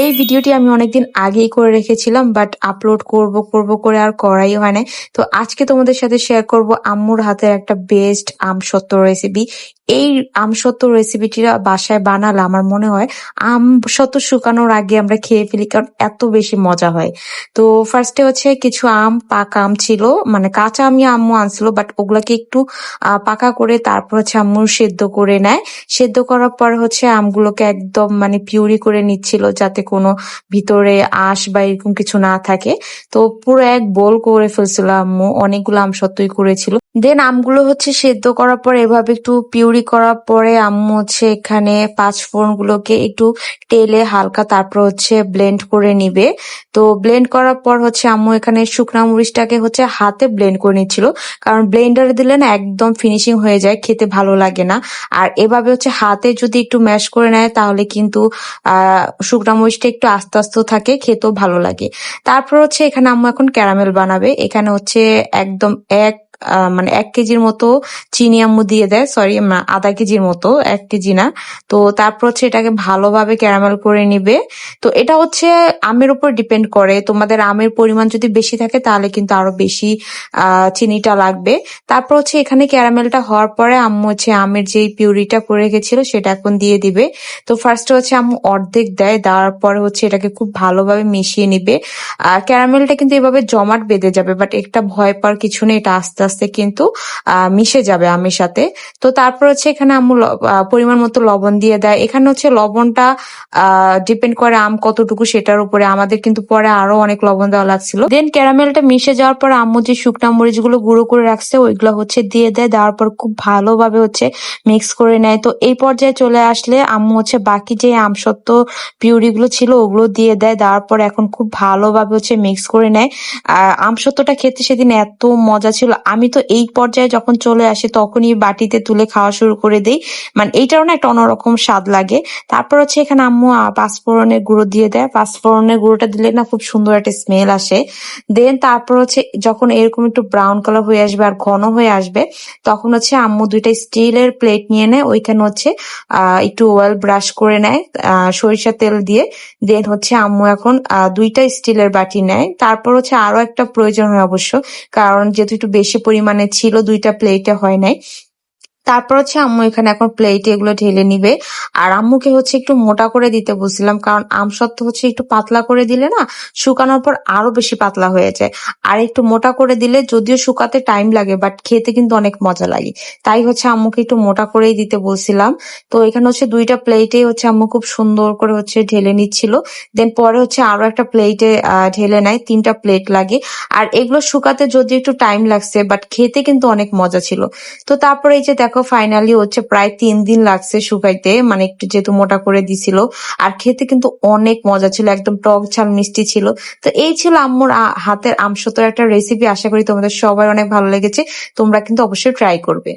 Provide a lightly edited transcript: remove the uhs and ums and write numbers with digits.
এই ভিডিওটি আমি অনেকদিন আগেই করে রেখেছিলাম, বাট আপলোড করব করব করে আর করাই হয় নাই। তো আজকে তোমাদের সাথে শেয়ার করব আম্মুর হাতের একটা বেস্ট আমসত্ত্ব রেসিপি। এই আমসত্ত্ব রেসিপিটিরা বাসায় বানালে আমার মনে হয় আমসত্ত্ব শুকানোর আগে আমরা খেয়ে ফেলি, কারণ এত বেশি মজা হয়। তো ফার্স্টে হচ্ছে কিছু পাকা আম ছিল, মানে কাঁচা আমি আম্মু আনছিল, বাট ওগুলাকে একটু পাকা করে তারপর হচ্ছে আম্মু সেদ্ধ করে নেয়। সেদ্ধ করার পর হচ্ছে আমগুলোকে একদম মানে পিউরি করে নিচ্ছিল, যাতে কোনো ভিতরে আঁশ বা এরকম কিছু না থাকে। তো পুরো এক বোল করে ফেলছিল আম্মু, অনেকগুলো আম সত্যই করেছিল। দেন আমগুলো হচ্ছে সেদ্ধ করার পর এভাবে একটু পিউরি করার পরে আম্মু হচ্ছে এখানে পাঁচফোড়ন গুলোকে একটু তেলে হালকা তারপর হচ্ছে ব্লেন্ড করে নিবে। তো ব্লেন্ড করার পর হচ্ছে আম্মু এখানে শুকনা মরিচটাকে হচ্ছে হাতে ব্লেন্ড করে নিচ্ছিল, কারণ ব্লেন্ডারে দিলে না একদম ফিনিশিং হয়ে যায়, খেতে ভালো লাগে না। আর এভাবে হচ্ছে হাতে যদি একটু ম্যাশ করে নেয় তাহলে কিন্তু শুকনা মরিচটা একটু আস্তে আস্তে থাকে, খেতেও ভালো লাগে। তারপর হচ্ছে এখানে আম্মু এখন ক্যারামেল বানাবে। এখানে হচ্ছে একদম মানে 1 কেজির মতো চিনি আম্মু দিয়ে দেয়, সরি আধা কেজির মতো, 1 কেজি না। তো তারপর হচ্ছে এটাকে ভালোভাবে ক্যারামেল করে নিবে। তো এটা হচ্ছে আমের উপর ডিপেন্ড করে, তোমাদের আমের পরিমাণ যদি বেশি থাকে তাহলে কিন্তু আরো বেশি চিনিটা লাগবে। তারপর হচ্ছে এখানে ক্যারামেলটা হওয়ার পরে আম্মু হচ্ছে আমের যে পিউরিটা করে রেখেছিল সেটা এখন দিয়ে দিবে। তো ফার্স্টে হচ্ছে আম্মু অর্ধেক দেয়, দেওয়ার পরে হচ্ছে এটাকে খুব ভালোভাবে মিশিয়ে নিবে। ক্যারামেলটা কিন্তু এভাবে জমাট বেঁধে যাবে, বাট একটা ভয় পাওয়ার কিছু নেই, এটা আস্তে আস্তে কিন্তু মিশে যাবে আমের সাথে। তো তারপর হচ্ছে এখানে আম্মু পরিমাণ মতো লবণ দিয়ে দেয়। এখানে হচ্ছে লবণটা ডিপেন্ড করে আম কতটুকু সেটার উপরে, আমাদের কিন্তু পরে আরো অনেক লবণ দেওয়া লাগছিল। দেন ক্যারামেলটা মিশে যাওয়ার পর আম্মু যে শুকনা মরিচ গুলো গুঁড়ো করে রাখছে ওইগুলো হচ্ছে দিয়ে দেয়, দেওয়ার পর খুব ভালোভাবে হচ্ছে মিক্স করে নেয়। তো এই পর্যায়ে চলে আসলে আম্মু হচ্ছে বাকি যে আমসত্ত্ব পিউরি গুলো ছিল ওগুলো দিয়ে দেয়, দেওয়ার পর এখন খুব ভালোভাবে হচ্ছে মিক্স করে নেয়। আমসত্ত্বটা খেতে সেদিন এত মজা ছিল, আমি তো এই পর্যায়ে যখন চলে আসে তখনই বাটিতে তুলে খাওয়া শুরু করে দিই। মানে এইটারও না একটা অন্যরকম স্বাদ লাগে। তারপর হচ্ছে এখানে আম্মু পাঁচফোড়নের গুঁড়ো দিয়ে দেয়, পাঁচফোড়নের গুঁড়োটা দিলে না খুব সুন্দর একটা স্মেল আসে। দেন তারপর হচ্ছে যখন এরকম একটু ব্রাউন কালার হয়ে আসবে আর ঘন হয়ে আসবে, তখন হচ্ছে আম্মু দুইটা স্টিলের প্লেট নিয়ে নেয়, ওইখানে হচ্ছে একটু অয়েল ব্রাশ করে নেয় সরিষা তেল দিয়ে। দেন হচ্ছে আম্মু এখন দুইটা স্টিলের বাটি নেয়। তারপর হচ্ছে আরো একটা প্রয়োজন হয় অবশ্য, কারণ যেহেতু একটু বেশি পরিমাণে ছিল, দুইটা প্লেটে হয় নাই। তারপর হচ্ছে আম্মু এখানে এখন প্লেটে এগুলো ঢেলে নিবে। আর আম্মুকে হচ্ছে একটু মোটা করে দিতে বলছিলাম, কারণ আমসত্ত্ব হচ্ছে একটু পাতলা করে দিলে না শুকানোর পর আরো বেশি পাতলা হয়ে যায়। আর একটু মোটা করে দিলে যদিও শুকাতে টাইম লাগে, বাট খেতে কিন্তু অনেক মজা লাগে। তাই হচ্ছে আম্মুকে একটু মোটা করেই দিতে বলছিলাম। তো এখানে হচ্ছে দুইটা প্লেটে হচ্ছে আম্মু খুব সুন্দর করে হচ্ছে ঢেলে নিচ্ছিল। দেন পরে হচ্ছে আরো একটা প্লেটে ঢেলে নেয়, 3টা প্লেট লাগে। আর এগুলো শুকাতে যদিও একটু টাইম লাগছে, বাট খেতে কিন্তু অনেক মজা ছিল। তো তারপরে এই যে দেখো ফাইনালি হচ্ছে প্রায় 3 দিন লাগছে শুকাইতে, মানে একটু যেহেতু মোটা করে দিছিল। আর খেতে কিন্তু অনেক মজা ছিল, একদম টক ঝাল মিষ্টি ছিল। তো এই ছিল আম্মুর হাতের আমসত্ত্বর একটা রেসিপি। আশা করি তোমাদের সবার অনেক ভালো লেগেছে, তোমরা কিন্তু অবশ্যই ট্রাই করবে।